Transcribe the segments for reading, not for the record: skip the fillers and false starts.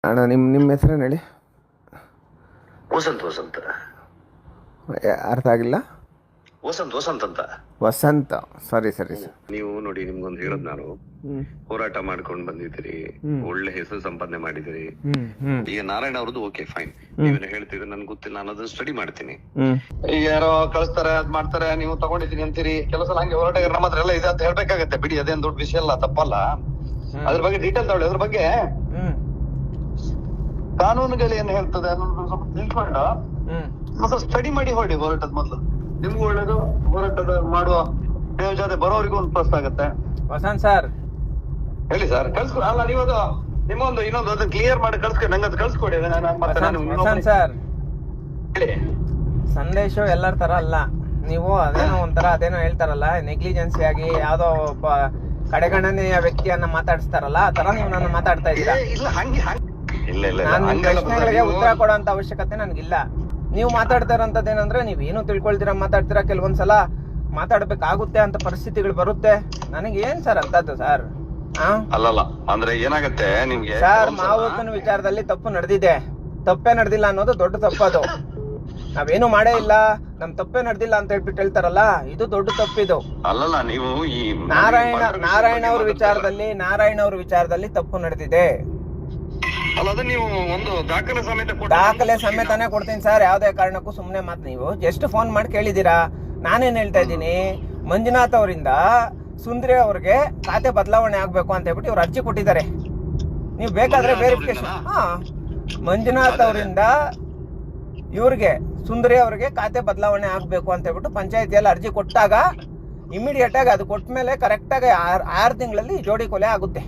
ಅಣ್ಣ ನಿಮ್ಮ ಹೆಸರೇನು ಹೇಳಿ? ವಸಂತ್ ಅರ್ಥ ಆಗಿಲ್ಲ. ವಸಂತ್ ಅಂತ. ವಸಂತ, ಸರಿ ಸರ್. ನೀವು ನೋಡಿ, ನಿಮ್ಗೊಂದು ಹೇಳೋದು ನಾನು, ಹೋರಾಟ ಮಾಡ್ಕೊಂಡು ಬಂದಿದ್ದೀರಿ, ಒಳ್ಳೆ ಹೆಸರು ಸಂಪಾದನೆ ಮಾಡಿದಿರಿ. ಈಗ ನಾರಾಯಣ ಅವ್ರದ್ದು ಓಕೆ ಫೈನ್, ನೀವೇನು ಹೇಳ್ತೀರಿ ನನ್ಗೆ ಗೊತ್ತಿಲ್ಲ, ನಾನು ಅದನ್ನ ಸ್ಟಡಿ ಮಾಡ್ತೀನಿ. ಈಗ ಯಾರೋ ಕಳಿಸ್ತಾರೆ, ಅದ್ ಮಾಡ್ತಾರೆ, ನೀವು ತಗೊಂಡಿದ್ದೀನಿ ಅಂತೀರಿ. ಕೆಲವು ಸಲ ಹಂಗೆ ಹೋರಾಟಗಾರ ನಮ್ಮ ಹತ್ರ ಎಲ್ಲ ಇದೆ ಅಂತ ಹೇಳ್ಬೇಕಾಗತ್ತೆ. ಬಿಡಿ, ಅದೇನ್ ದೊಡ್ಡ ವಿಷಯ ಅಲ್ಲ, ತಪ್ಪಲ್ಲ. ಅದ್ರ ಬಗ್ಗೆ ಡೀಟೇಲ್ ತಗೊಳ್ಳಿ. ಅದ್ರ ಬಗ್ಗೆ ಕಾನೂನುಗಳು ಏನ್ ಹೇಳ್ತದೆ ಅನ್ನೋದು ಸ್ವಲ್ಪ ತಿಳ್ಕೊಂಡು ಮತ್ತೆ ಸ್ಟಡಿ ಮಾಡಿ ಹೊಡಿ. ಹೋರಾಟದ ಮೊದಲು ನಿಮ್ಗೂ ಒಳ್ಳೇದು, ಹೋರಾಟದ ಮಾಡುವ ಜೊತೆ ಬರೋರಿಗೂ ಒಂದು ಪ್ಲಸ್ ಆಗುತ್ತೆ. ವಸಂತ್ ಸರ್ ಹೇಳಿ ಸರ್. ಕಳ್ಸ್ಕೊ. ಅಲ್ಲ, ನೀವದು ನಿಮ್ಮೊಂದು ಇನ್ನೊಂದು ಅದನ್ನ ಕ್ಲಿಯರ್ ಮಾಡಿ ಕಳ್ಸ್ಕೊ, ನಂಗೆ ಅದು ಕಳ್ಸ್ಕೊಡಿ. ವಸಂತ್ ಸರ್, ಸಂದೇಶ ಎಲ್ಲರ ತರ ಅಲ್ಲ. ನೀವು ಅದೇನೋ ಒಂಥರ ಅದೇನೋ ಹೇಳ್ತಾರಲ್ಲ, ನೆಗ್ಲಿಜೆನ್ಸಿ ಆಗಿ ಯಾವ್ದೋ ಒಬ್ಬ ಕಡೆಗಣನೆಯ ವ್ಯಕ್ತಿಯನ್ನ ಮಾತಾಡಿಸ್ತಾರಲ್ಲ, ಆ ತರ ನೀವು ನನ್ನ ಮಾತಾಡ್ತಾ ಇದ್ದೀರಾ. ಇಲ್ಲ, ನಾನು ಪ್ರಶ್ನೆಗಳಿಗೆ ಉತ್ತರ ಕೊಡೋಂತ ಅವಶ್ಯಕತೆ ನನ್ಗಿಲ್ಲ. ನೀವು ಮಾತಾಡ್ತಾ ಇರೋಂಥದ್ದು ಏನಂದ್ರೆ, ನೀವೇನು ತಿಳ್ಕೊಳ್ತೀರಾ, ಮಾತಾಡ್ತೀರಾ. ಕೆಲವೊಂದ್ಸಲ ಮಾತಾಡ್ಬೇಕಾಗುತ್ತೆ ಅಂತ ಪರಿಸ್ಥಿತಿಗಳು ಬರುತ್ತೆ. ನನಗೆ ಏನ್ ಸರ್ ಅಂತದ್ದು ಸರ್? ಅಲ್ಲಲ್ಲ, ಅಂದ್ರೆ ಏನಾಗತ್ತೆ ನಿಮ್ಗೆ ಸರ್, ಮಾವುತನ ವಿಚಾರದಲ್ಲಿ ತಪ್ಪು ನಡೆದಿದೆ. ತಪ್ಪೇ ನಡೆದಿಲ್ಲ ಅನ್ನೋದು ದೊಡ್ಡ ತಪ್ಪದು. ನಾವೇನು ಮಾಡೇ ಇಲ್ಲ, ನಮ್ ತಪ್ಪೇ ನಡೆದಿಲ್ಲ ಅಂತ ಹೇಳ್ಬಿಟ್ಟು ಹೇಳ್ತಾರಲ್ಲ, ಇದು ದೊಡ್ಡ ತಪ್ಪಿದು. ಅಲ್ಲಲ್ಲ, ನೀವು ಈ ನಾರಾಯಣ ಅವ್ರ ವಿಚಾರದಲ್ಲಿ ತಪ್ಪು ನಡೆದಿದೆ. ಅಲ್ಲ, ನೀವು ಒಂದು ದಾಖಲೆ ಸಮೇತನೇ ಕೊಡ್ತೀನಿ ಸರ್. ಯಾವ್ದೇ ಕಾರಣಕ್ಕೂ ಸುಮ್ನೆ ನೀವು ಜಸ್ಟ್ ಫೋನ್ ಮಾಡಿ ಕೇಳಿದೀರಾ. ನಾನೇನ್ ಹೇಳ್ತಾ ಇದ್ದೀನಿ, ಮಂಜುನಾಥ್ ಅವರಿಂದ ಸುಂದ್ರಿ ಅವ್ರಿಗೆ ಖಾತೆ ಬದಲಾವಣೆ ಆಗ್ಬೇಕು ಅಂತ ಹೇಳ್ಬಿಟ್ಟು ಇವ್ರು ಅರ್ಜಿ ಕೊಟ್ಟಿದ್ದಾರೆ. ನೀವು ಬೇಕಾದ್ರೆ ವೆರಿಫಿಕೇಶನ್. ಮಂಜುನಾಥ್ ಅವರಿಂದ ಇವ್ರಿಗೆ ಸುಂದರಿ ಅವ್ರಿಗೆ ಖಾತೆ ಬದಲಾವಣೆ ಆಗ್ಬೇಕು ಅಂತ ಹೇಳ್ಬಿಟ್ಟು ಪಂಚಾಯತಿಯಲ್ಲಿ ಅರ್ಜಿ ಕೊಟ್ಟಾಗ ಇಮಿಡಿಯೇಟ್ ಆಗಿ ಅದು ಕೊಟ್ಟ ಮೇಲೆ ಕರೆಕ್ಟ್ ಆಗಿ 6 ತಿಂಗಳಲ್ಲಿ ಜೋಡಿ ಕೊಲೆ ಆಗುತ್ತೆ.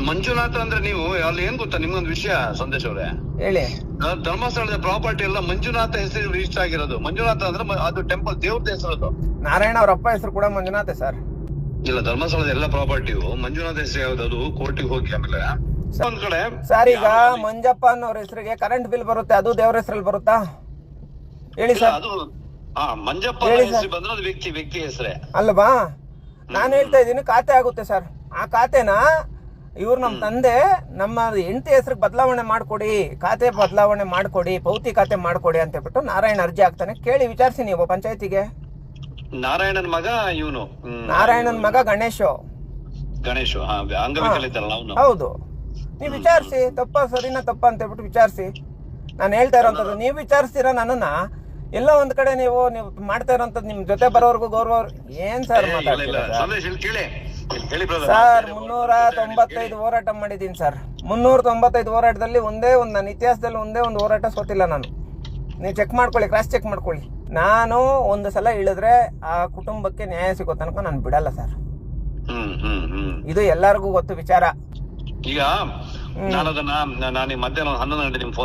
ಮಂಜುನಾಥ ಅಂದ್ರೆ ನೀವು ಅಲ್ಲಿ ಏನ್ ಗೊತ್ತಾ, ನಿಮ್ಗೊಂದು ವಿಷಯ ಸಂದೇಶ್ ಅವ್ರೆ ಹೇಳಿ. ಧರ್ಮಸ್ಥಳದ ಪ್ರಾಪರ್ಟಿ ಎಲ್ಲ ಮಂಜುನಾಥ ಹೆಸರು ರಿಜಿಸ್ಟರ್ ಆಗಿರೋದು. ಮಂಜುನಾಥ ಅಂದ್ರೆ ಅದು ಟೆಂಪಲ್ ದೇವ್ರದ ಹೆಸರು. ನಾರಾಯಣ ಅವ್ರ ಅಪ್ಪ ಹೆಸರು ಕೂಡ ಮಂಜುನಾಥ ಸರ್. ಇಲ್ಲ, ಧರ್ಮಸ್ಥಳದ ಎಲ್ಲ ಪ್ರಾಪರ್ಟಿಯು ಮಂಜುನಾಥ ಹೆಸರು ಯಾವ್ದು, ಅದು ಕೋರ್ಟಿಗೆ ಹೋಗಿ ಆಮೇಲೆ ಒಂದ್ ಕಡೆ ಸರ್. ಈಗ ಮಂಜಪ್ಪ ಅನ್ನೋರ ಹೆಸರಿಗೆ ಕರೆಂಟ್ ಬಿಲ್ ಬರುತ್ತೆ, ಅದು ದೇವ್ರ ಹೆಸರಲ್ಲಿ ಬರುತ್ತಾ ಹೇಳಿ ಸರ್? ಅದು ಮಂಜಪ್ಪ ಹೆಸರು ಬಂದ್ರೆ ಅದು ವ್ಯಕ್ತಿ ಹೆಸರೇ ಅಲ್ವಾ? ನಾನು ಹೇಳ್ತಾ ಇದ್ದೀನಿ, ಖಾತೆ ಆಗುತ್ತೆ ಸರ್. ಆ ಖಾತೆನ ಇವ್ರು ನಮ್ಮ ತಂದೆ ನಮ್ಮ ಹೆಂಡತಿ ಹೆಸರಿಗೆ ಬದಲಾವಣೆ ಮಾಡ್ಕೊಡಿ, ಖಾತೆ ಬದಲಾವಣೆ ಮಾಡ್ಕೊಡಿ, ಪೌತಿ ಖಾತೆ ಮಾಡ್ಕೊಡಿ ಅಂತ ಹೇಳ್ಬಿಟ್ಟು ನಾರಾಯಣ ಅರ್ಜಿ ಹಾಕ್ತಾನೆ. ಕೇಳಿ ವಿಚಾರಿಸಿ ನೀವು ಪಂಚಾಯತಿಗೆ. ನಾರಾಯಣನ್ ಮಗ ಇವನು, ನಾರಾಯಣನ್ ಮಗ ಗಣೇಶ್. ಹೌದು, ನೀವು ವಿಚಾರಿಸಿ. ತಪ್ಪ ಸರಿನಾ ತಪ್ಪ ಅಂತ ಹೇಳ್ಬಿಟ್ಟು ವಿಚಾರಿಸಿ. ನಾನು ಹೇಳ್ತಾ ಇರೋಂಥದ್ದು ನೀವು ವಿಚಾರಿಸ್ತೀರಾ ನನ್ನನ್ನ. ಎಲ್ಲ ಒಂದ್ ಕಡೆ ನೀವು ಮಾಡ್ತಾ ಇರೋಂಥದ್ದು ನಿಮ್ ಜೊತೆ ಬರೋರ್ಗು ಗೌರವ ಏನ್ ಸರ್ ಮಾತಾಡ್ತೀರಾ ಸರ್? 395 ಹೋರಾಟ ಮಾಡಿದ್ದೀನಿ ಸರ್. 395 ಹೋರಾಟದಲ್ಲಿ ಒಂದೇ ಒಂದು ನನ್ನ ಇತಿಹಾಸದಲ್ಲಿ ಒಂದೇ ಒಂದು ಹೋರಾಟ ಸೋತಿಲ್ಲ ನಾನು. ನೀವು ಚೆಕ್ ಮಾಡ್ಕೊಳ್ಳಿ, ಕ್ರಾಸ್ ಚೆಕ್ ಮಾಡ್ಕೊಳ್ಳಿ. ನಾನು ಒಂದು ಸಲ ಇಳಿದ್ರೆ ಆ ಕುಟುಂಬಕ್ಕೆ ನ್ಯಾಯ ಸಿಗೋ ತನಕ ನಾನು ಬಿಡಲ್ಲ ಸರ್. ಇದು ಎಲ್ಲರಿಗೂ ಗೊತ್ತು ವಿಚಾರ. ಈಗ ನಾನು ಮಧ್ಯಾಹ್ನ 11 ಗಂಟೆ ನಿಮ್ ಫೋನ್